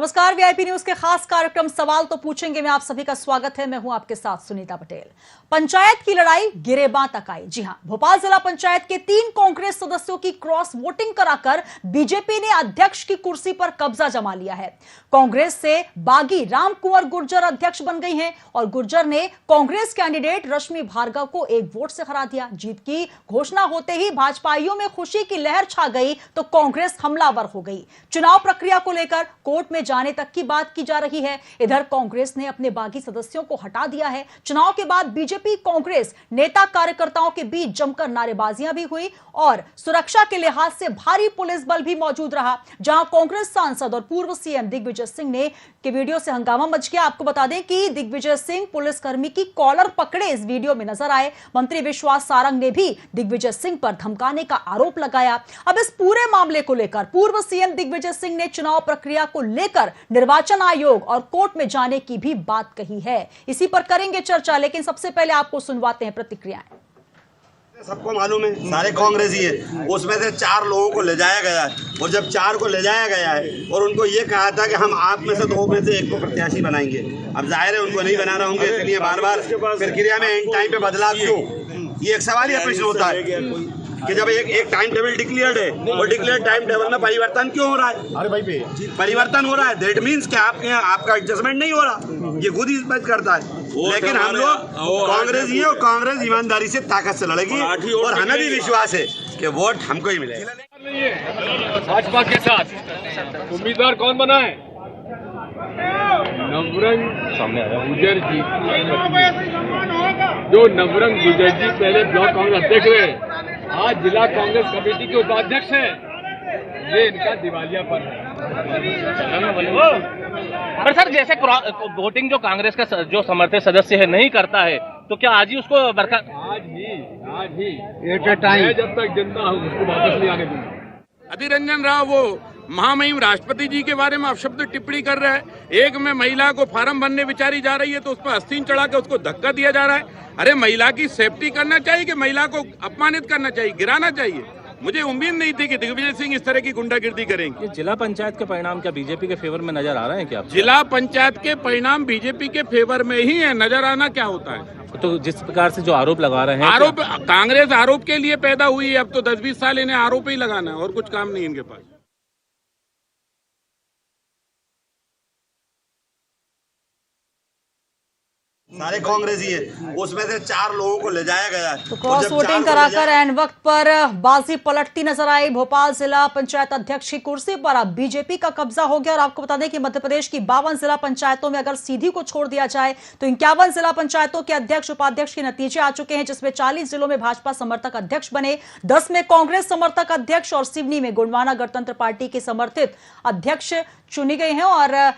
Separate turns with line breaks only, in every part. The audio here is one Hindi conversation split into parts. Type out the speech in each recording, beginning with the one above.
नमस्कार, वीआईपी न्यूज के खास कार्यक्रम सवाल तो पूछेंगे में आप सभी का स्वागत है। मैं हूं आपके साथ सुनीता पटेल। पंचायत की लड़ाई गिरेबां तक आई। जी हां, भोपाल जिला पंचायत के 3 कांग्रेस सदस्यों की क्रॉस वोटिंग कराकर बीजेपी ने अध्यक्ष की कुर्सी पर कब्जा जमा लिया है। कांग्रेस से बागी राम कुंवर गुर्जर अध्यक्ष बन गई हैं और गुर्जर ने कांग्रेस कैंडिडेट रश्मि भार्गव को 1 वोट से हरा दिया। जीत की घोषणा होते ही भाजपाइयों में खुशी की लहर छा गई तो कांग्रेस हमलावर हो गई। चुनाव प्रक्रिया को लेकर कोर्ट में जाने तक की बात की जा रही है। इधर कांग्रेस ने अपने बागी सदस्यों को हटा दिया है। चुनाव के बाद बीजेपी कांग्रेस नेता कार्यकर्ताओं के बीच जमकर नारेबाजियां भी हुई और सुरक्षा के लिहाज से भारी पुलिस बल भी मौजूद रहा। जहां कांग्रेस सांसद और पूर्व सीएम दिग्विजय सिंह ने के वीडियो से हंगामा मच गया। आपको बता दें कि दिग्विजय सिंह पुलिसकर्मी की कॉलर पकड़े इस वीडियो में नजर आए। मंत्री विश्वास सारंग ने भी दिग्विजय सिंह पर धमकाने का आरोप लगाया। अब इस पूरे मामले को लेकर पूर्व सीएम दिग्विजय सिंह ने चुनाव प्रक्रिया को लेकर निर्वाचन आयोग और कोर्ट में जाने की भी बात कही है। इसी पर करेंगे चर्चा, लेकिन सबसे पहले आपको सुनवाते हैं प्रतिक्रियाएं।
सबको मालूम है, सारे कांग्रेसी है। उसमें से 4 लोगों को ले जाया गया है और जब 4 को ले जाया गया है और उनको ये कहा था कि हम आप में से 2 में से 1 को प्रत्याशी बनाएंगे। अब जाहिर है उनको नहीं बनाना होंगे, इसलिए बार-बार प्रक्रिया में एंड टाइम पे बदलाव क्यों? ये एक सवाल या प्रश्न होता है कि जब एक टाइम टेबल डिक्लेयर्ड है और डिक्लेयर्ड टाइम टेबल में परिवर्तन क्यों हो रहा है? अरे भाई परिवर्तन हो रहा है, दैट मीन्स कि आपका एडजस्टमेंट नहीं हो रहा। ये खुद ही स्पष्ट करता है। लेकिन हम लोग कांग्रेस ही है और कांग्रेस ईमानदारी से ताकत से लड़ेगी और हमें भी विश्वास है कि वोट हमको ही मिलेगा।
भाजपा के साथ उम्मीदवार कौन बना है? नवरंग गुर्जर जी। जो नवरंग गुर्जर जी पहले ब्लॉक कांग्रेस अध्यक्ष रहे, आज जिला कांग्रेस कमेटी के उपाध्यक्ष हैं। ये इनका दिवालियापन है।
पर सर, जैसे वोटिंग जो कांग्रेस का जो समर्थित सदस्य है नहीं करता है, तो क्या आज ही उसको
आज ही एट ए टाइम जब तक जिंदा हूँ उसको वापस नहीं आने दूंगा।
अधीर रंजन राव वो महामहिम राष्ट्रपति जी के बारे में अपशब्द टिप्पणी कर रहा है। एक में महिला को फार्म भरने बेचारी जा रही है तो उस पर आस्तीन चढ़ा के उसको धक्का दिया जा रहा है। अरे महिला की सेफ्टी करना चाहिए कि महिला को अपमानित करना चाहिए, गिराना चाहिए? मुझे उम्मीद नहीं थी कि दिग्विजय सिंह इस तरह की गुंडागिर्दी करेंगे।
जिला पंचायत के परिणाम क्या बीजेपी के फेवर में नजर आ रहे हैं क्या?
जिला पंचायत के परिणाम बीजेपी के फेवर में ही है। नजर आना क्या होता है?
तो जिस प्रकार से जो आरोप लगा रहे हैं,
आरोप कांग्रेस आरोप के लिए पैदा हुई है। अब तो 10-20 साल इन्हें आरोप ही लगाना है और कुछ काम नहीं इनके पास।
सारे कांग्रेसी है। उसमें से 4 लोगों को ले जाया गया है
तो क्रॉस वोटिंग कराकर एंड वक्त पर बाजी पलटती नजर आई। भोपाल जिला पंचायत अध्यक्ष की कुर्सी पर अब बीजेपी का कब्जा हो गया। और आपको बता दें कि मध्य प्रदेश की 52 जिला पंचायतों में अगर सीधी को छोड़ दिया जाए तो 51 जिला पंचायतों के अध्यक्ष उपाध्यक्ष के नतीजे आ चुके हैं, जिसमें 40 जिलों में भाजपा समर्थक अध्यक्ष बने, 10 में कांग्रेस समर्थक अध्यक्ष और सिवनी में गोंडवाना गणतंत्र पार्टी के समर्थित अध्यक्ष चुनी गई हैं। और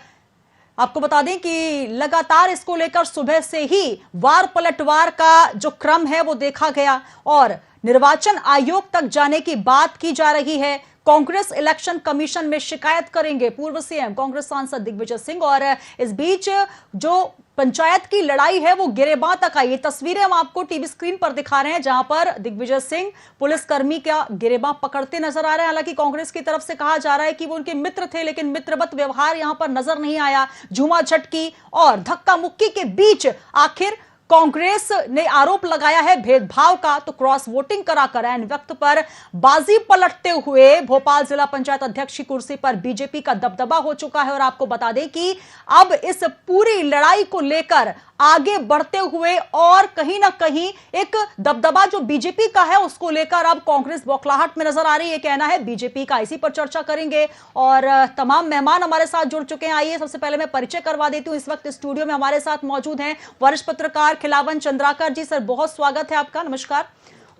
आपको बता दें कि लगातार इसको लेकर सुबह से ही वार पलटवार का जो क्रम है वो देखा गया और निर्वाचन आयोग तक जाने की बात की जा रही है। कांग्रेस इलेक्शन कमीशन में शिकायत करेंगे पूर्व सीएम कांग्रेस सांसद दिग्विजय सिंह। और इस बीच जो पंचायत की लड़ाई है वो गिरेबां तक आई। ये तस्वीरें हम आपको टीवी स्क्रीन पर दिखा रहे हैं, जहां पर दिग्विजय सिंह पुलिसकर्मी का गिरेबां पकड़ते नजर आ रहे हैं। हालांकि कांग्रेस की तरफ से कहा जा रहा है कि वो उनके मित्र थे, लेकिन मित्रवत व्यवहार यहां पर नजर नहीं आया। झूमाझटकी और धक्का मुक्की के बीच आखिर कांग्रेस ने आरोप लगाया है भेदभाव का, तो क्रॉस वोटिंग कराकर एन वक्त पर बाजी पलटते हुए भोपाल जिला पंचायत अध्यक्ष की कुर्सी पर बीजेपी का दबदबा हो चुका है। और आपको बता दें कि अब इस पूरी लड़ाई को लेकर आगे बढ़ते हुए और कहीं ना कहीं एक दबदबा जो बीजेपी का है उसको लेकर अब कांग्रेस बौखलाहट में नजर आ रही है, कहना है बीजेपी का। इसी पर चर्चा करेंगे और तमाम मेहमान हमारे साथ जुड़ चुके हैं। आइए सबसे पहले मैं परिचय करवा देती हूं। इस वक्त स्टूडियो में हमारे साथ मौजूद हैं वरिष्ठ पत्रकार खिलावन चंद्राकर जी। सर, बहुत स्वागत है आपका, नमस्कार।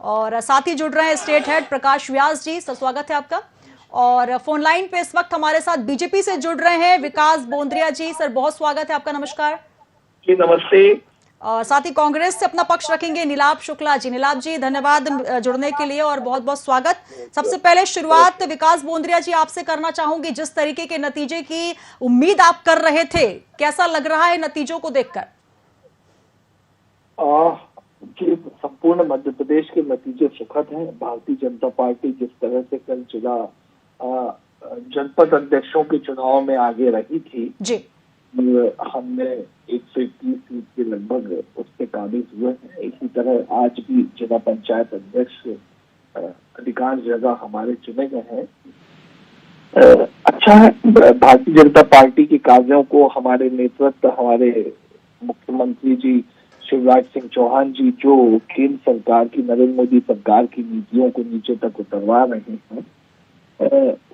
और साथ ही जुड़ रहे हैं स्टेट हेड प्रकाश व्यास जी, सर स्वागत है आपका। और फोन लाइन पे इस वक्त हमारे साथ बीजेपी से जुड़ रहे हैं विकास बोंद्रिया जी, सर बहुत स्वागत है आपका, नमस्कार
जी। नमस्ते।
और साथ ही कांग्रेस से अपना पक्ष रखेंगे नीलाभ शुक्ला जी। नीलाभ जी धन्यवाद जुड़ने के लिए और बहुत बहुत स्वागत। सबसे पहले शुरुआत विकास बोंद्रिया जी आपसे करना चाहूंगी। जिस तरीके के नतीजे की उम्मीद आप कर रहे थे, कैसा लग रहा है नतीजों को देखकर?
संपूर्ण मध्य प्रदेश के नतीजे सुखद हैं। भारतीय जनता पार्टी जिस तरह से कल जिला जनपद अध्यक्षों के चुनाव में आगे रही थी,
जी
हमने 121 सीट के लगभग उस पे काबिज हुए हैं। इसी तरह आज भी जिला पंचायत अध्यक्ष अधिकांश जगह हमारे चुने गए हैं। अच्छा है, भारतीय जनता पार्टी के कार्यों को हमारे नेतृत्व, हमारे मुख्यमंत्री जी शिवराज सिंह चौहान जी जो केंद्र सरकार की, नरेंद्र मोदी सरकार की नीतियों को नीचे तक उतरवा रहे हैं,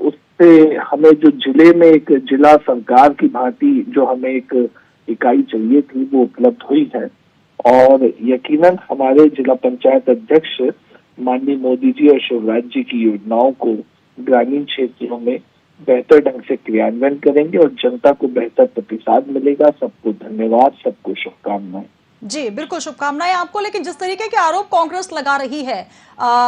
उससे हमें जो जिले में एक जिला सरकार की भांति जो हमें एक इकाई चाहिए थी वो उपलब्ध हुई है। और यकीनन हमारे जिला पंचायत अध्यक्ष माननीय मोदी जी और शिवराज जी की योजनाओं को ग्रामीण क्षेत्रों में बेहतर ढंग से क्रियान्वयन करेंगे और जनता को बेहतर प्रतिसाद मिलेगा। सबको धन्यवाद, सबको शुभकामनाएं।
जी बिल्कुल, शुभकामनाएं आपको। लेकिन जिस तरीके के आरोप कांग्रेस लगा रही है,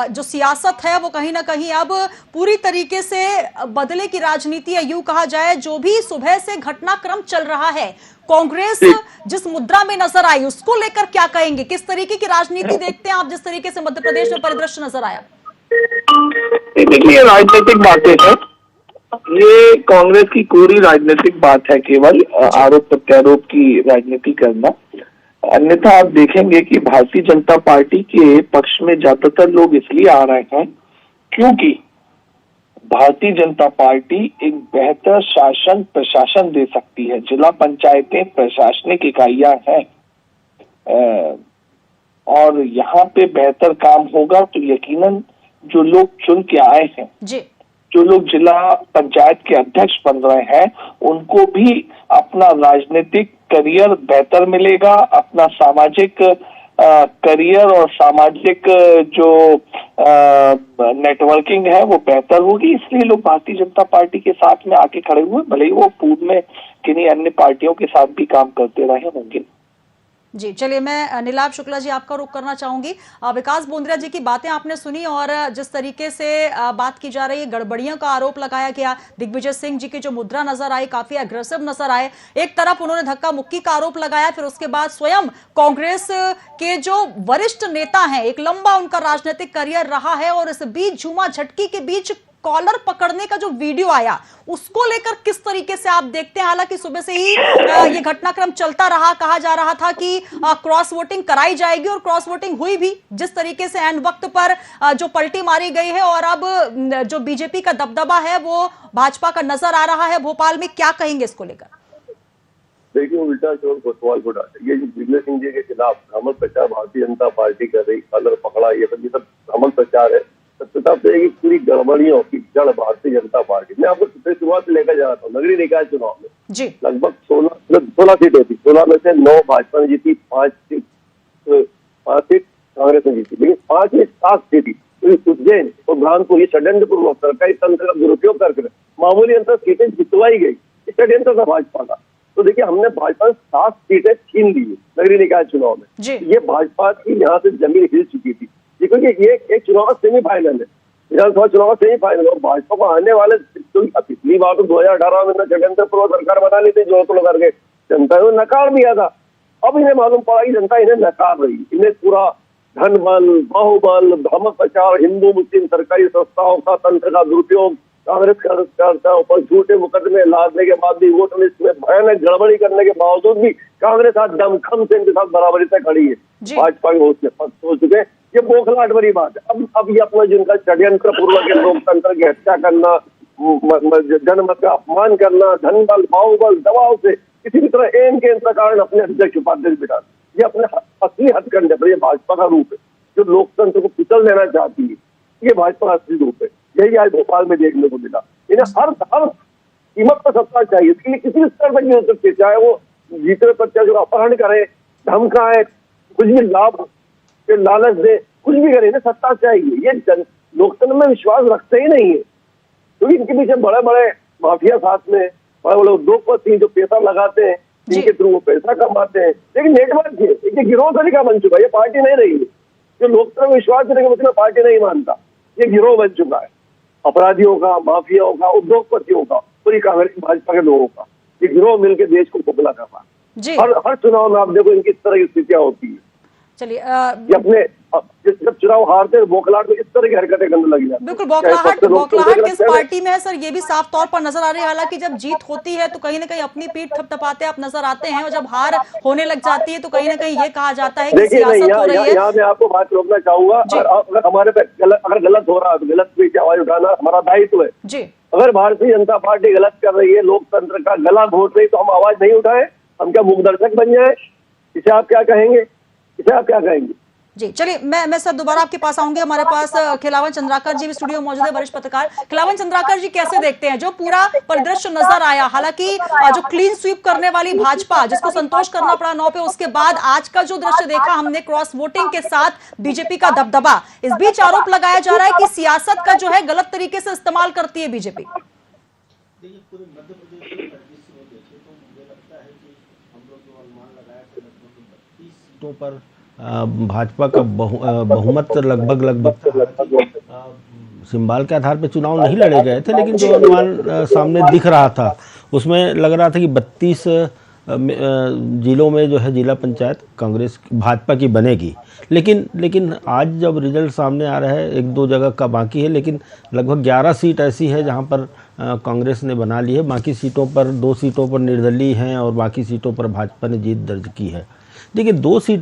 जो सियासत है वो कहीं ना कहीं अब पूरी तरीके से बदले की राजनीति है, यूं कहा जाए। जो भी सुबह से घटनाक्रम चल रहा है, कांग्रेस जिस मुद्रा में नजर आई उसको लेकर क्या कहेंगे? किस तरीके की राजनीति देखते हैं आप, जिस तरीके से मध्य प्रदेश में परिदृश्य नजर आया?
देखिए, राजनीतिक बातें हैं, ये कांग्रेस की पूरी राजनीतिक बात है, केवल आरोप प्रत्यारोप की राजनीति करना। अन्यथा आप देखेंगे कि भारतीय जनता पार्टी के पक्ष में ज्यादातर लोग इसलिए आ रहे हैं क्योंकि भारतीय जनता पार्टी एक बेहतर शासन प्रशासन दे सकती है। जिला पंचायतें प्रशासनिक इकाइयां हैं और यहाँ पे बेहतर काम होगा तो यकीनन जो लोग चुन के आए हैं, जो लोग जिला पंचायत के अध्यक्ष बन रहे हैं, उनको भी अपना राजनीतिक करियर बेहतर मिलेगा, अपना सामाजिक करियर और सामाजिक जो नेटवर्किंग है वो बेहतर होगी। इसलिए लोग भारतीय जनता पार्टी के साथ में आके खड़े हुए, भले ही वो पूर्व में किन्हीं अन्य पार्टियों के साथ भी काम करते रहे होंगे।
जी चलिए, मैं नीलाभ शुक्ला जी आपका रुख करना चाहूंगी। विकास बोंद्रिया जी की बातें आपने सुनी और जिस तरीके से बात की जा रही है, गड़बड़ियों का आरोप लगाया गया, दिग्विजय सिंह जी की जो मुद्रा नजर आई काफी अग्रेसिव नजर आए। एक तरफ उन्होंने धक्का मुक्की का आरोप लगाया, फिर उसके बाद स्वयं कांग्रेस के जो वरिष्ठ नेता हैं, एक लंबा उनका राजनीतिक करियर रहा है और इस बीच झूमा झटकी के बीच कॉलर पकड़ने का जो वीडियो आया उसको लेकर किस तरीके से आप देखते हैं? हालांकि सुबह से ही ये घटनाक्रम चलता रहा, कहा जा रहा था कि क्रॉस वोटिंग कराई जाएगी और क्रॉस वोटिंग हुई भी। जिस तरीके से एंड वक्त पर जो पलटी मारी गई है और अब जो बीजेपी का दबदबा है वो भाजपा का नजर आ रहा है भोपाल में, क्या कहेंगे इसको लेकर?
देखिए, उल्टा चोर कोतवाल को डांटे, ये जो दिग्विजय सिंह जी के खिलाफ भ्रामक प्रचार भारतीय जनता पार्टी कर रही, कलर पकड़ा, ये सब भ्रामक प्रचार है। सत्यता से कि पूरी गड़बड़ियों की जड़ भारतीय जनता पार्टी। मैं आपको शुरुआत से लेकर जा रहा हूँ। नगरीय निकाय चुनाव में लगभग 16 सीटें थी, 16 में से 9 भाजपा ने जीती, 5 सीट कांग्रेस ने जीती, लेकिन 5 में 7 सीटें तो उज्जैन और बुरहानपुर ये षड्यंत्र पूर्वक सरकारी तंत्र का दुरुपयोग करके मामूली अंतर सीटें जितवाई गई। षड्यंत्र था भाजपा का। तो देखिए, हमने भाजपा 7 सीटें छीन ली नगरीय निकाय चुनाव में। ये भाजपा की यहाँ से जमीन हिल चुकी थी, क्योंकि ये एक चुनाव का सेमीफाइनल है, विधानसभा चुनाव का सेमीफाइनल। और भाजपा को आने वाले पिछली बार तो 2018 में षड्यंत्र पूर्व सरकार बना ली थी, जोड़ तोड़ करके जनता ने नकार दिया था। अब इन्हें मालूम पड़ा कि जनता इन्हें नकार रही। इन्हें पूरा धन बल, बाहुबल, भ्रामक प्रचार, हिंदू मुस्लिम सरकारी संस्थाओं का तंत्र का दुरुपयोग, कांग्रेस कार्यकर्ताओं पर झूठे मुकदमे लादने के बाद भी वोट लिस्ट में भयानक गड़बड़ी करने के बावजूद भी कांग्रेस आज दमखम से इनके साथ बराबरी से खड़ी है। भाजपा के हौसले पस्त हो चुके हैं। ये बौखलाहट भरी बात है। अब ये अपना जिनका षड्यंत्र पूर्वक लोकतंत्र की हत्या करना, जनमत का अपमान करना, धन बल, बाहुबल, दबाव से किसी भी तरह एन के कारण अपने अध्यक्ष उपाध्यक्ष बिठा, ये अपने असली हथकंडे पर ये भाजपा का रूप है जो लोकतंत्र को कुचल देना चाहती है। ये भाजपा का असली रूप है। यही आज भोपाल में देखने को मिला। इन्हें हर कीमत पर सत्ता चाहिए, इसके लिए किसी स्तर तक नहीं हो सकती, चाहे वो जीते प्रत्याशी का अपहरण करे, धमकाए, कुछ भी लाभ के लालच दे, कुछ भी करे, इन्हें सत्ता चाहिए। ये लोकतंत्र में विश्वास रखते ही नहीं है, क्योंकि इनके पीछे बड़े बड़े माफिया साथ में, बड़े बड़े उद्योगपति जो पैसा लगाते हैं, जिनके थ्रू वो पैसा कमाते हैं। लेकिन नेटवर्क है, ये गिरोह तरीका बन चुका है। ये पार्टी नहीं रही है। जो लोकतंत्र में विश्वास देने का मतलब पार्टी नहीं मानता, ये गिरोह बन चुका है। अपराधियों का, माफियाओं का, उद्योगपतियों का, पूरी कांग्रेस भाजपा के लोगों का ये गिरोह मिलकर देश को खोखला कर रहा है। हर चुनाव में आप देखो इनकी इस तरह की स्थितियां होती है।
चलिए
ये अपने जब चुनाव हारते हैं बौखलाहट में इस तरह की हरकतें करने लगी जाती है।
बिल्कुल, बौखलाहट किस पार्टी में है सर, ये भी साफ तौर पर नजर आ रही है। हालांकि जब जीत होती है तो कहीं ना कहीं अपनी पीठ थपथपाते आप नजर आते हैं, और जब हार होने लग जाती है तो कहीं ना कहीं ये कहा जाता है कि सियासत हो रही है।
यहाँ मैं आपको बात रोकना चाहूंगा, अगर हमारे पे अगर गलत हो रहा है तो गलत पे आवाज उठाना हमारा दायित्व है जी। अगर भारतीय जनता पार्टी गलत कर रही है, लोकतंत्र का गला घोट रही, तो हम आवाज नहीं उठाए, हम क्या मूकदर्शक बन जाए? इसे आप क्या कहेंगे?
जी चलिए, मैं सर दोबारा आपके पास आऊंगी। हमारे पास खिलावन चंद्राकर जी भी स्टूडियो में मौजूद है, वरिष्ठ पत्रकार। खिलावन चंद्राकर जी, कैसे देखते हैं जो पूरा परिदृश्य नजर आया? हालांकि जो क्लीन स्वीप करने वाली भाजपा, जिसको संतोष करना पड़ा 9 पे, उसके बाद आज का जो दृश्य देखा हमने क्रॉस वोटिंग के साथ बीजेपी का दबदबा, इस बीच आरोप लगाया जा रहा है कि सियासत का जो है गलत तरीके से इस्तेमाल करती है बीजेपी।
पर भाजपा का बहुमत लगभग सिंबल के आधार पर चुनाव नहीं लड़े गए थे, लेकिन जो अनुमान सामने दिख रहा था उसमें लग रहा था कि 32 जिलों में जो है जिला पंचायत कांग्रेस भाजपा की बनेगी। लेकिन आज जब रिजल्ट सामने आ रहा है, 1-2 जगह का बाकी है, लेकिन लगभग 11 सीट ऐसी है जहां पर कांग्रेस ने बना ली है। बाकी सीटों पर 2 सीटों पर निर्दलीय हैं और बाकी सीटों पर भाजपा ने जीत दर्ज की है। देखिए 2 सीट,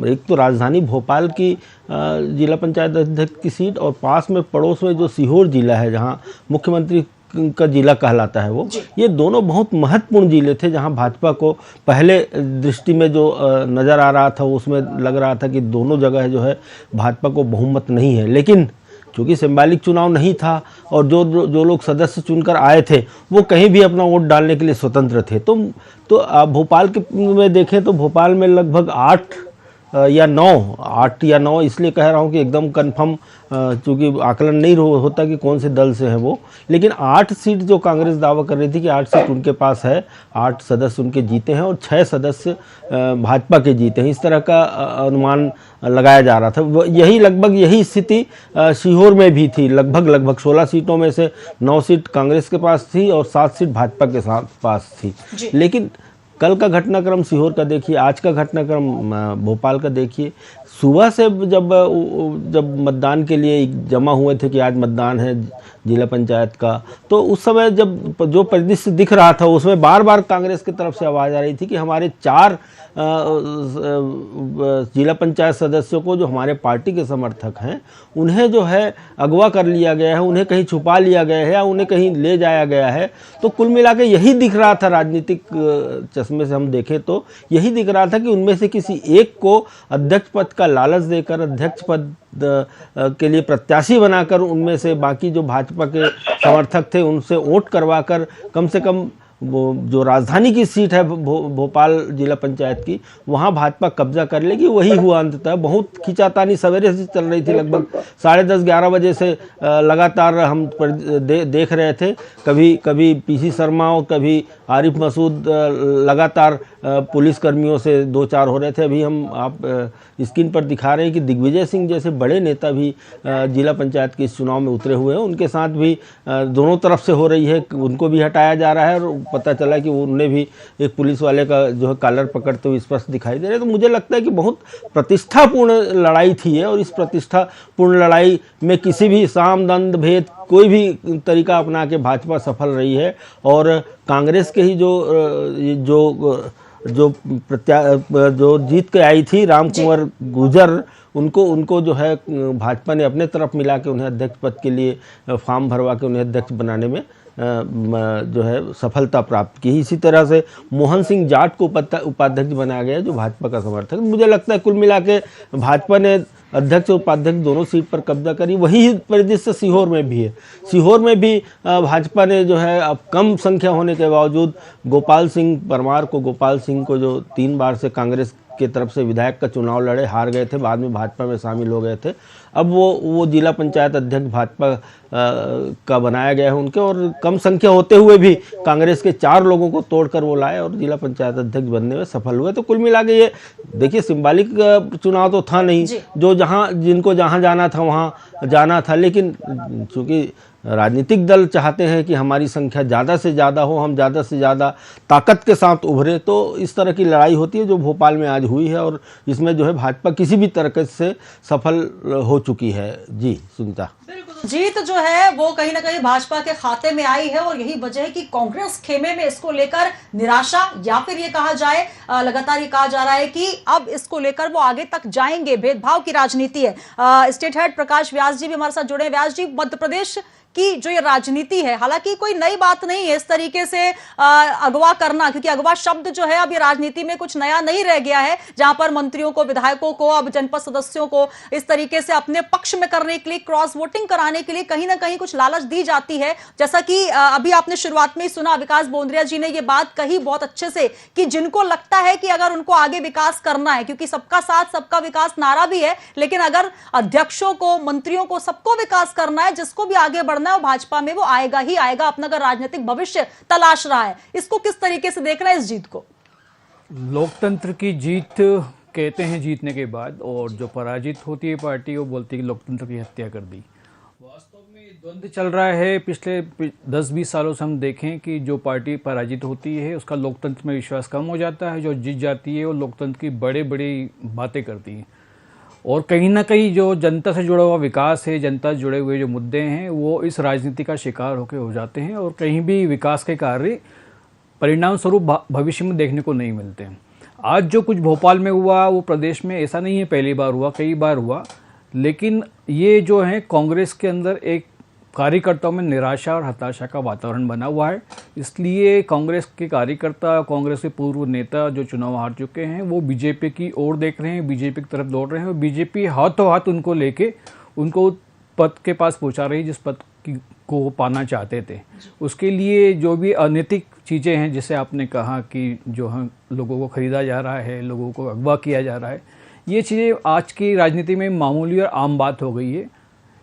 एक तो राजधानी भोपाल की जिला पंचायत अध्यक्ष की सीट, और पास में पड़ोस में जो सीहोर जिला है जहां मुख्यमंत्री का जिला कहलाता है, वो ये दोनों बहुत महत्वपूर्ण जिले थे जहां भाजपा को पहले दृष्टि में जो नज़र आ रहा था उसमें लग रहा था कि दोनों जगह जो है भाजपा को बहुमत नहीं है। लेकिन चूँकि सिंबॉलिक चुनाव नहीं था और जो लोग सदस्य चुनकर आए थे वो कहीं भी अपना वोट डालने के लिए स्वतंत्र थे। तो भोपाल के में देखें तो भोपाल में लगभग 8 या 9 इसलिए कह रहा हूँ कि एकदम कंफर्म, चूँकि आकलन नहीं होता कि कौन से दल से है वो, लेकिन 8 सीट जो कांग्रेस दावा कर रही थी कि 8 सीट उनके पास है, 8 सदस्य उनके जीते हैं और 6 सदस्य भाजपा के जीते हैं, इस तरह का अनुमान लगाया जा रहा था। यही स्थिति सीहोर में भी थी। लगभग 16 सीटों में से 9 सीट कांग्रेस के पास थी और 7 सीट भाजपा के पास थी। लेकिन कल का घटनाक्रम सीहोर का देखिए, आज का घटनाक्रम भोपाल का देखिए। सुबह से जब मतदान के लिए जमा हुए थे कि आज मतदान है जिला पंचायत का, तो उस समय जब जो परिदृश्य दिख रहा था उसमें बार बार कांग्रेस की तरफ से आवाज़ आ रही थी कि हमारे 4 जिला पंचायत सदस्यों को, जो हमारे पार्टी के समर्थक हैं, उन्हें जो है अगवा कर लिया गया है, उन्हें कहीं छुपा लिया गया है या उन्हें कहीं ले जाया गया है। तो कुल मिला के यही दिख रहा था, राजनीतिक चश्मे से हम देखें तो यही दिख रहा था कि उनमें से किसी एक को अध्यक्ष पद का लालच देकर, अध्यक्ष पद के लिए प्रत्याशी बनाकर, उनमें से बाकी जो भाजपा के समर्थक थे उनसे वोट करवाकर कम से कम वो जो राजधानी की सीट है भोपाल जिला पंचायत की, वहाँ भाजपा कब्जा कर लेगी। वही हुआ अंततः। बहुत खींचातानी सवेरे से चल रही थी, लगभग 10:30-11 बजे से लगातार हम देख रहे थे। कभी पीसी शर्मा और कभी आरिफ मसूद लगातार पुलिसकर्मियों से 2-4 हो रहे थे। अभी हम आप स्क्रीन पर दिखा रहे हैं कि दिग्विजय सिंह जैसे बड़े नेता भी जिला पंचायत के इस चुनाव में उतरे हुए हैं। उनके साथ भी दोनों तरफ से हो रही है, उनको भी हटाया जा रहा है और पता चला कि उन्हें भी एक पुलिस वाले का जो है कॉलर पकड़ते हुए स्पष्ट दिखाई दे रहे। तो मुझे लगता है कि बहुत प्रतिष्ठापूर्ण लड़ाई थी है, और इस प्रतिष्ठापूर्ण लड़ाई में किसी भी साम दंड भेद कोई भी तरीका अपना के भाजपा सफल रही है। और कांग्रेस के ही जो जीत के आई थी राम कुंवर गुर्जर, उनको जो है भाजपा ने अपने तरफ मिला के उन्हें अध्यक्ष पद के लिए फॉर्म भरवा के उन्हें अध्यक्ष बनाने में जो है सफलता प्राप्त की। इसी तरह से मोहन सिंह जाट को उपाध्यक्ष बनाया गया जो भाजपा का समर्थक। मुझे लगता है कुल मिला के भाजपा ने अध्यक्ष और उपाध्यक्ष दोनों सीट पर कब्जा करी। वही परिदृश्य सीहोर में भी है। सीहोर में भी भाजपा ने जो है अब कम संख्या होने के बावजूद गोपाल सिंह को जो 3 बार से कांग्रेस के तरफ से विधायक का चुनाव लड़े, हार गए थे, बाद में भाजपा में शामिल हो गए थे। अब वो जिला पंचायत अध्यक्ष भाजपा का बनाया गया है उनके, और कम संख्या होते हुए भी कांग्रेस के 4 लोगों को तोड़कर वो लाए और जिला पंचायत अध्यक्ष बनने में सफल हुए। तो कुल मिला के ये देखिए सिंबॉलिक चुनाव तो था नहीं, जो जिनको जहाँ जाना था वहाँ जाना था। लेकिन चूँकि राजनीतिक दल चाहते हैं कि हमारी संख्या ज़्यादा से ज़्यादा हो, हम ज़्यादा से ज़्यादा ताकत के साथ उभरे, तो इस तरह की लड़ाई होती है जो भोपाल में आज हुई है और इसमें जो है भाजपा किसी भी तरह से सफल हो चुकी है। जी सुनीता,
जीत जो है वो कहीं ना कहीं भाजपा के खाते में आई है और यही वजह है कि कांग्रेस खेमे में इसको लेकर निराशा, या फिर ये कहा जाए लगातार ये कहा जा रहा है कि अब इसको लेकर वो आगे तक जाएंगे। भेदभाव की राजनीति है। स्टेट हेड प्रकाश व्यास जी भी हमारे साथ जुड़े हैं। व्यास जी, मध्य प्रदेश की जो ये राजनीति है, हालांकि कोई नई बात नहीं है इस तरीके से अगवा करना, क्योंकि अगवा शब्द जो है अब ये राजनीति में कुछ नया नहीं रह गया है, जहां पर मंत्रियों को, विधायकों को, अब जनपद सदस्यों को इस तरीके से अपने पक्ष में करने के लिए, क्रॉस वोटिंग कराने के लिए कहीं ना कहीं कुछ लालच दी जाती है। जैसा कि अभी आपने शुरुआत में ही सुना, विकास बोंद्रिया जी ने ये बात कही बहुत अच्छे से कि जिनको लगता है कि अगर उनको आगे विकास करना है, क्योंकि सबका साथ सबका विकास नारा भी है, लेकिन अगर अध्यक्षों को, मंत्रियों को, सबको विकास करना है, जिसको भी आगे बढ़ना है, भाजपा में वो आएगा ही आएगा, अपना अगर राजनीतिक भविष्य तलाश रहा है। इसको किस तरीके से देख रहा है इस जीत को?
लोकतंत्र की जीत कहते हैं जीतने के बाद, और जो पराजित होती है पार्टी वो बोलती है कि लोकतंत्र की हत्या कर दी। वास्तव में द्वंद्व चल रहा है। पिछले 10-20 सालों से हम देखें कि जो पार्टी पराजित होती है उसका लोकतंत्र में विश्वास कम हो जाता है, जो जीत जाती है वो लोकतंत्र की बड़े बड़ी बातें करती है, और कहीं ना कहीं जो जनता से जुड़ा हुआ विकास है, जनता से जुड़े हुए जो मुद्दे हैं, वो इस राजनीति का शिकार होकर हो जाते हैं और कहीं भी विकास के कार्य परिणाम स्वरूप भविष्य में देखने को नहीं मिलते हैं। आज जो कुछ भोपाल में हुआ वो प्रदेश में ऐसा नहीं है पहली बार हुआ, कई बार हुआ, लेकिन ये जो है कांग्रेस के अंदर एक कार्यकर्ताओं में निराशा और हताशा का वातावरण बना हुआ है। इसलिए कांग्रेस के कार्यकर्ता, कांग्रेस के पूर्व नेता जो चुनाव हार चुके हैं, वो बीजेपी की ओर देख रहे हैं, बीजेपी की तरफ दौड़ रहे हैं, और बीजेपी हाथों हाथ उनको लेके उनको पद के पास पहुंचा रही है जिस पद को पाना चाहते थे। उसके लिए जो भी अनैतिक चीज़ें हैं, जैसे आपने कहा कि जो हम लोगों को खरीदा जा रहा है, लोगों को अगवा किया जा रहा है, ये चीज़ें आज की राजनीति में मामूली और आम बात हो गई है।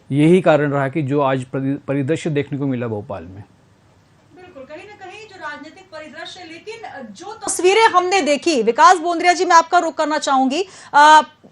यही कारण रहा कि जो आज परिदृश्य देखने को मिला भोपाल में।
बिल्कुल, कहीं ना कहीं जो राजनीतिक परिदृश्य, लेकिन जो तस्वीरें हमने देखी, विकास बोंद्रिया जी मैं आपका रुख करना चाहूंगी।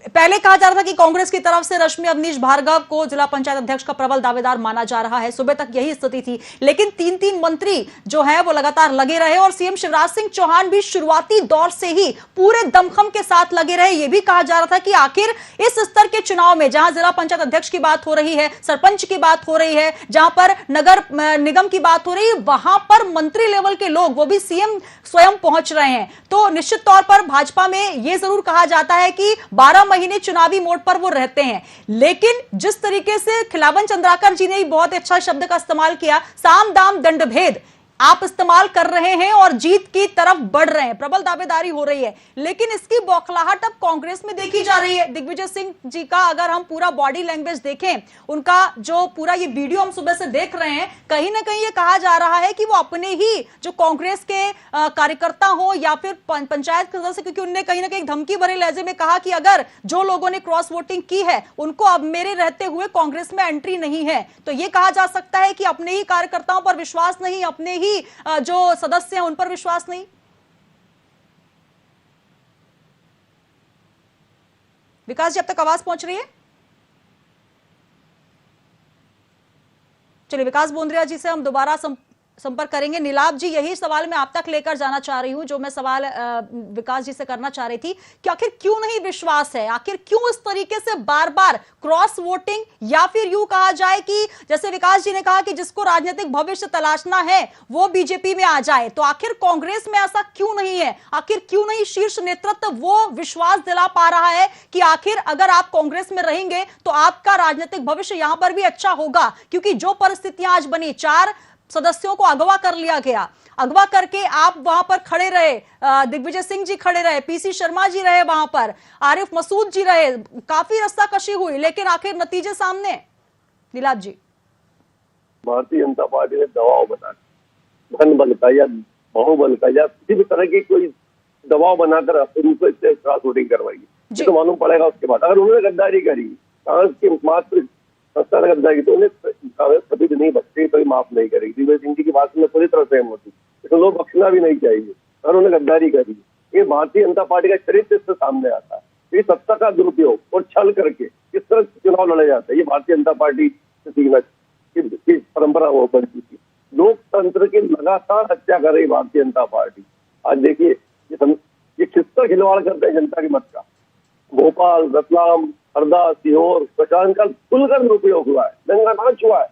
पहले कहा जा रहा था कि कांग्रेस की तरफ से रश्मि अवनीश भार्गव को जिला पंचायत अध्यक्ष का प्रबल दावेदार माना जा रहा है। सुबह तक यही स्थिति थी, लेकिन 3 मंत्री जो है वो लगातार लगे रहे और सीएम शिवराज सिंह चौहान भी शुरुआती दौर से ही पूरे दमखम के साथ लगे रहे। यह भी कहा जा रहा था कि आखिर इस स्तर के चुनाव में, जहां जिला पंचायत अध्यक्ष की बात हो रही है, सरपंच की बात हो रही है, जहां पर नगर निगम की बात हो रही है, वहां पर मंत्री लेवल के लोग, वो भी सीएम स्वयं पहुंच रहे हैं। तो निश्चित तौर पर भाजपा में यह जरूर कहा जाता है कि 12 महीने चुनावी मोड पर वो रहते हैं, लेकिन जिस तरीके से खिलावन चंद्राकर जी ने भी बहुत अच्छा शब्द का इस्तेमाल किया, साम दाम दंड भेद आप इस्तेमाल कर रहे हैं और जीत की तरफ बढ़ रहे हैं, प्रबल दावेदारी हो रही है, लेकिन इसकी बौखलाहट अब कांग्रेस में देखी जा रही है। दिग्विजय सिंह जी का अगर हम पूरा बॉडी लैंग्वेज देखें, उनका जो पूरा ये वीडियो हम सुबह से देख रहे हैं, कहीं ना कहीं ये कहा जा रहा है कि वो अपने ही जो कांग्रेस के कार्यकर्ता हो या फिर पंचायत सदस्य, क्योंकि उनने कहीं ना कहीं धमकी भरे लहजे में कहा कि अगर जो लोगों ने क्रॉस वोटिंग की है उनको अब मेरे रहते हुए कांग्रेस में एंट्री नहीं है। तो ये कहा जा सकता है कि अपने ही कार्यकर्ताओं पर विश्वास नहीं, अपने ही जो सदस्य हैं उन पर विश्वास नहीं। विकास जी, अब तक आवाज पहुंच रही है? चलिए, विकास बोंद्रिया जी से हम दोबारा संपर्क करेंगे। नीलाभ जी, यही सवाल मैं आप तक लेकर जाना चाह रही हूं, जो मैं सवाल विकास जी से करना चाह रही थी कि आखिर क्यों नहीं विश्वास है, आखिर क्यों इस तरीके से बार बार क्रॉस वोटिंग, या फिर यूं कहा जाए कि जैसे विकास जी ने कहा कि जिसको राजनीतिक भविष्य तलाशना है वो बीजेपी में आ जाए, तो आखिर कांग्रेस में ऐसा क्यों नहीं है? आखिर क्यों नहीं शीर्ष नेतृत्व वो विश्वास दिला पा रहा है कि आखिर अगर आप कांग्रेस में रहेंगे तो आपका राजनीतिक भविष्य यहां पर भी अच्छा होगा? क्योंकि जो परिस्थितियां आज बनी, 4 सदस्यों को अगवा कर लिया गया, अगवा करके आप वहां पर खड़े रहे, दिग्विजय सिंह जी खड़े रहे, पीसी शर्मा जी रहे वहां पर, आरिफ मसूद जी रहे, काफी रस्साकशी हुई, लेकिन आखिर नतीजे सामने। नीलाभ जी,
भारतीय जनता पार्टी ने दबाव बना, धन बल का या बाहुबल का या किसी भी तरह की कोई दबाव बनाकर उनको क्रॉस वोटिंग करवाई, तो मालूम पड़ेगा उसके बाद। अगर उन्होंने गद्दारी करी, कांग्रेस की मात्र सत्ता गद्दारी, तो उन्हें कांग्रेस कभी भी नहीं बख्शेगी, कभी माफ नहीं करेगी। दिग्विजय सिंह जी की बात में पूरी तरह सहमत हूँ, इसको लोग बख्शना भी नहीं चाहिए। अगर उन्होंने गद्दारी करी, ये भारतीय जनता पार्टी का चरित्र इससे सामने आता है। ये सत्ता का दुरुपयोग और छल करके किस तरह चुनाव लड़े जाते हैं, ये भारतीय जनता पार्टी से सीखना परंपरा वो बन चुकी। लोकतंत्र की लगातार हत्या कर रही भारतीय जनता पार्टी। आज देखिए ये किस तरह खिलवाड़ करते हैं जनता के मत का। भोपाल, रतलाम, हरदा, सीहोर, प्रशासन का खुलकर दुरुपयोग हुआ है, दंगा नाच हुआ है।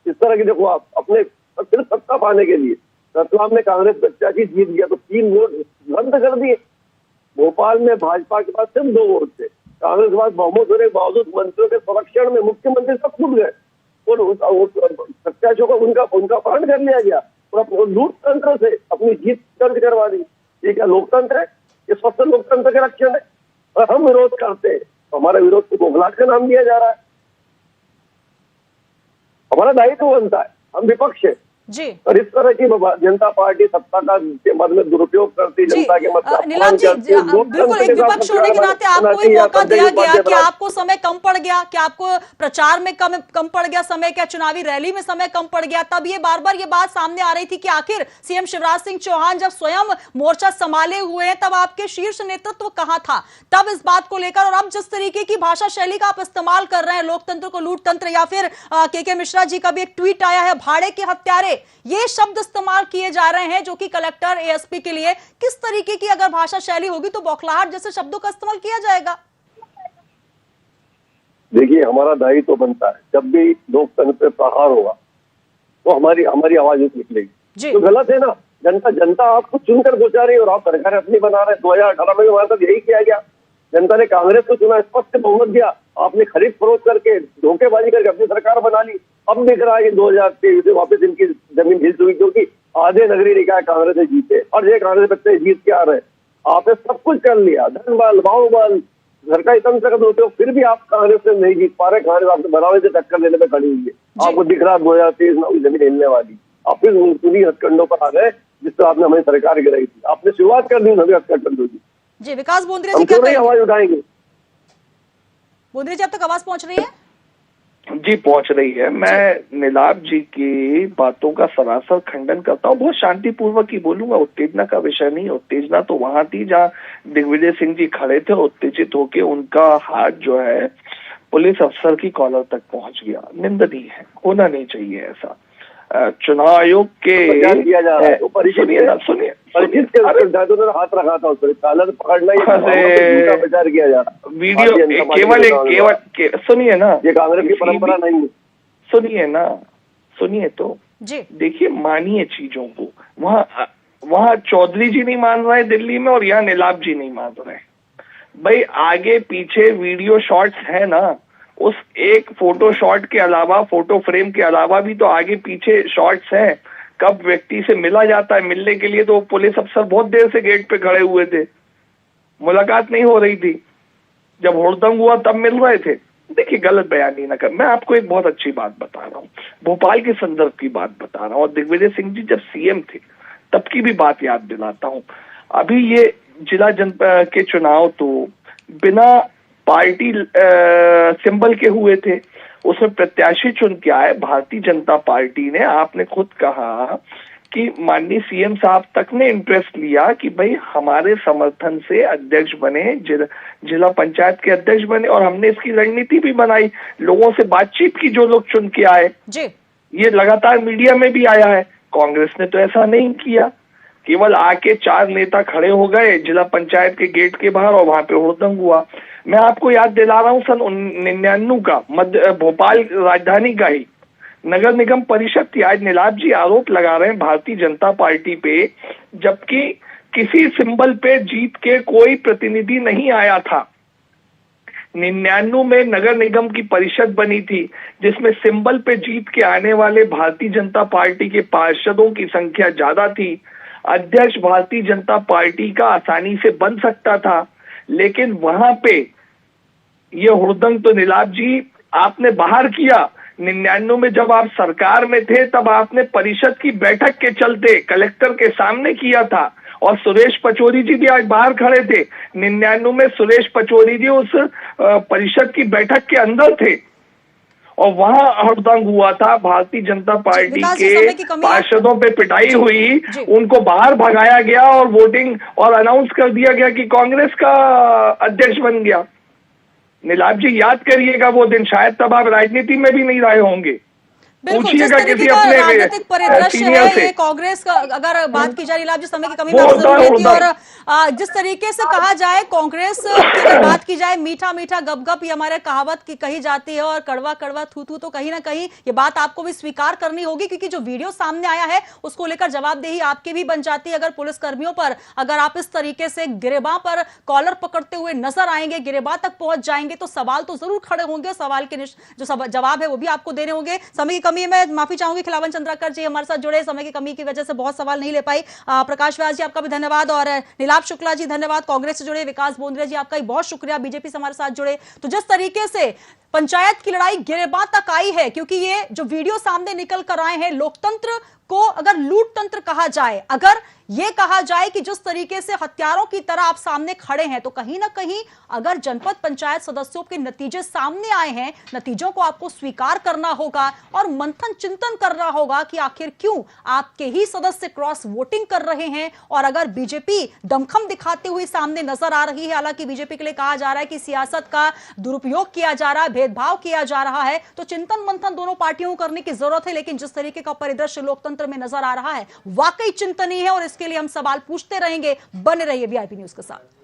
इस तरह की देखो आप अपने सिर्फ सत्ता पाने के लिए रतलाम में कांग्रेस प्रत्याशी जीत गया तो 3 वोट रद्द कर दिए। भोपाल में भाजपा के पास सिर्फ 2 वोट थे, कांग्रेस के पास बहुमत होने के बावजूद मंत्रियों के संरक्षण में मुख्यमंत्री सब कूद गए और प्रत्याशियों को उनका अपहरण कर लिया गया और लूट तंत्र से अपनी जीत दर्ज करवा दी। ये क्या लोकतंत्र है? ये स्वस्थ लोकतंत्र के लक्षण है? और हम विरोध करते हैं, हमारा विरोध को बौखलाहट का नाम दिया जा रहा है। हमारा दायित्व बनता है, हम विपक्ष है
जी।
और इस तरह की जनता पार्टी सत्ता का के मद में दुरुपयोग करती, जनता के मत का
नीलाम जी, बिल्कुल एक विपक्ष होने के नाते आपको भी मौका दिया गया कि आपको समय कम पड़ गया, कि आपको प्रचार में कम पड़ गया समय, क्या चुनावी रैली में समय कम पड़ गया? तब ये बार-बार ये बात सामने आ रही थी कि आखिर सीएम शिवराज सिंह चौहान जब स्वयं मोर्चा संभाले हुए हैं तब आपके शीर्ष नेतृत्व कहां था? तब इस बात को लेकर और अब जिस तरीके की भाषा शैली का आप इस्तेमाल कर रहे हैं, लोकतंत्र को लूट तंत्र, या फिर के मिश्रा जी का भी एक ट्वीट आया है भाड़े के हत्यारे, ये शब्द इस्तेमाल किए जा रहे हैं जो कि कलेक्टर एएसपी के लिए किस तरीके की अगर भाषा शैली होगी तो बौखलाहट जैसे शब्दों का इस्तेमाल किया जाएगा?
देखिए हमारा दायित्व तो बनता है, जब भी लोकतंत्र पे प्रहार होगा तो हमारी आवाज निकलेगी। तो गलत है ना, जनता आपको चुनकर पहुंचा रही है और आप सरकार अपनी बना रहे। 2018 में हमारे साथ यही किया गया, जनता ने कांग्रेस को चुना, स्पष्ट बहुमत दिया, आपने खरीद फरोख्त करके धोखेबाजी करके अपनी सरकार बना ली। अब दिख रहा है कि 2023 से वापस इनकी जमीन हिल चुकी क्योंकि आधे नगरीय निकाय कांग्रेस से जीते और ये कांग्रेस बच्चे जीत के आ रहे। आपने सब कुछ कर लिया, धन बल, बाहुबल, सरकारी तंत्र का दुरुपयोग, फिर भी आप कांग्रेस से नहीं जीत पा रहे। कांग्रेस आपको बनावे से टक्कर देने में खड़ी हुई है। आपको दिख रहा 2023 में जमीन हिलने वाली, आप फिर पूरी हथकंडों पर आ गए जिस तरह आपने हमारी सरकार गिराई थी। आपने शुरुआत कर दी सभी हथकंडों की।
जी विकास बोंद्रे जी, क्या
आवाज उठाएंगे?
बोंद्रे जी अब तक आवाज पहुंच रही है?
जी पहुंच रही है। मैं नीलाभ जी की बातों का सरासर खंडन करता हूँ, बहुत शांतिपूर्वक ही बोलूंगा, उत्तेजना का विषय नहीं। उत्तेजना तो वहां थी जहां दिग्विजय सिंह जी खड़े थे, उत्तेजित होके उनका हाथ जो है पुलिस अफसर की कॉलर तक पहुंच गया। निंदनीय है, होना नहीं चाहिए ऐसा। चुनाव आयोग के
किया जा रहा है,
सुनिए
हाथ रखा था उस पर, कॉलर पकड़ना ही प्रचार किया जा रहा है।
वीडियो केवल सुनिए ना,
ये कांग्रेस की परंपरा नहीं है।
सुनिए ना, सुनिए तो देखिए, मानिए चीजों को। वहाँ चौधरी जी नहीं मान रहे दिल्ली में और यहाँ नीलाभ जी नहीं मान रहे। भाई आगे पीछे वीडियो शॉट्स है ना, उस एक फोटो शॉट के अलावा, फोटो फ्रेम के अलावा भी तो आगे पीछे शॉट्स हैं। कब व्यक्ति से मिला जाता है, मिलने के लिए तो पुलिस अफसर बहुत देर से गेट पे खड़े हुए थे, मुलाकात नहीं हो रही थी। जब हुड़दंग हुआ तब मिल रहे थे। देखिए गलत बयानी ना कर। मैं आपको एक बहुत अच्छी बात बता रहा हूँ, भोपाल के संदर्भ की बात बता रहा हूँ, और दिग्विजय सिंह जी जब सीएम थे तब की भी बात याद दिलाता हूँ। अभी ये जिला जनपद के चुनाव तो बिना पार्टी सिंबल के हुए थे, उसमें प्रत्याशी चुन के आए भारतीय जनता पार्टी ने। आपने खुद कहा कि माननीय सीएम साहब तक ने इंटरेस्ट लिया कि भाई हमारे समर्थन से अध्यक्ष बने, जिला पंचायत के अध्यक्ष बने, और हमने इसकी रणनीति भी बनाई, लोगों से बातचीत की, जो लोग चुन के आए। ये लगातार मीडिया में भी आया है। कांग्रेस ने तो ऐसा नहीं किया, केवल आके 4 नेता खड़े हो गए जिला पंचायत के गेट के बाहर और वहां पे हुड़दंग हुआ। मैं आपको याद दिला रहा हूँ, सन 99 का भोपाल राजधानी का ही नगर निगम परिषद थी। आज नीलाभ जी आरोप लगा रहे हैं भारतीय जनता पार्टी पे, जबकि किसी सिंबल पे जीत के कोई प्रतिनिधि नहीं आया था। 99 में नगर निगम की परिषद बनी थी जिसमें सिंबल पे जीत के आने वाले भारतीय जनता पार्टी के पार्षदों की संख्या ज्यादा थी। अध्यक्ष भारतीय जनता पार्टी का आसानी से बन सकता था, लेकिन वहां पे ये हुड़दंग तो नीलाभ जी आपने बाहर किया। 99 में जब आप सरकार में थे तब आपने परिषद की बैठक के चलते कलेक्टर के सामने किया था, और सुरेश पचौरी जी भी आज बाहर खड़े थे। 99 में सुरेश पचौरी जी उस परिषद की बैठक के अंदर थे और वहां हुड़दंग हुआ था। भारतीय जनता पार्टी के पार्षदों पे पिटाई हुई, उनको बाहर भगाया गया और वोटिंग और अनाउंस कर दिया गया कि कांग्रेस का अध्यक्ष बन गया। नीलाभ जी याद करिएगा वो दिन, शायद तब आप राजनीति में भी नहीं रहे होंगे। पूछिएगा किसी अपने
राजनीतिक परिदृश्य है ये कांग्रेस का, अगर बात की जाए जिस समय की कमी में और जिस तरीके से कहा जाए कांग्रेस की अगर बात की जाए, मीठा मीठा गप-गप ये हमारे कहावत की कही जाती है और कड़वा कड़वा थू थू, तो कहीं ना कहीं ये बात आपको भी स्वीकार करनी होगी, क्योंकि जो वीडियो सामने आया है उसको लेकर जवाबदेही आपकी भी बन जाती है। अगर पुलिस कर्मियों पर अगर आप इस तरीके से गिरेबां पर कॉलर पकड़ते हुए नजर आएंगे, गिरेबां तक पहुंच जाएंगे, तो सवाल तो जरूर खड़े होंगे। सवाल के जो जवाब है वो भी आपको देने होंगे। समय की कमी में माफी चाहूंगी, खिलावन चंद्राकर जी हमारे साथ जुड़े, समय की कमी की वजह से बहुत सवाल नहीं ले पाई। प्रकाश व्यास जी आपका भी धन्यवाद और नीलाभ शुक्ला जी धन्यवाद, कांग्रेस से जुड़े। विकास बोंद्रे जी आपका भी बहुत शुक्रिया, बीजेपी से हमारे साथ जुड़े। तो जिस तरीके से पंचायत की लड़ाई गिरेबां तक आई है, क्योंकि ये जो वीडियो सामने निकल कर आए हैं, लोकतंत्र को अगर लूट तंत्र कहा जाए, अगर ये कहा जाए कि जिस तरीके से हत्यारों की तरह आप सामने खड़े हैं, तो कहीं ना कहीं अगर जनपद पंचायत सदस्यों के नतीजे सामने आए हैं, नतीजों को आपको स्वीकार करना होगा और मंथन चिंतन करना होगा कि आखिर क्यों आपके ही सदस्य क्रॉस वोटिंग कर रहे हैं। और अगर बीजेपी दमखम दिखाते हुए सामने नजर आ रही है, हालांकि बीजेपी के लिए कहा जा रहा है कि सियासत का दुरुपयोग किया जा रहा है, भेदभाव किया जा रहा है, तो चिंतन मंथन दोनों पार्टियों को करने की जरूरत है। लेकिन जिस तरीके का परिदृश्य लोकतंत्र में नजर आ रहा है वाकई चिंतनीय है और इसके लिए हम सवाल पूछते रहेंगे। बने रहिए वीआईपी न्यूज के साथ।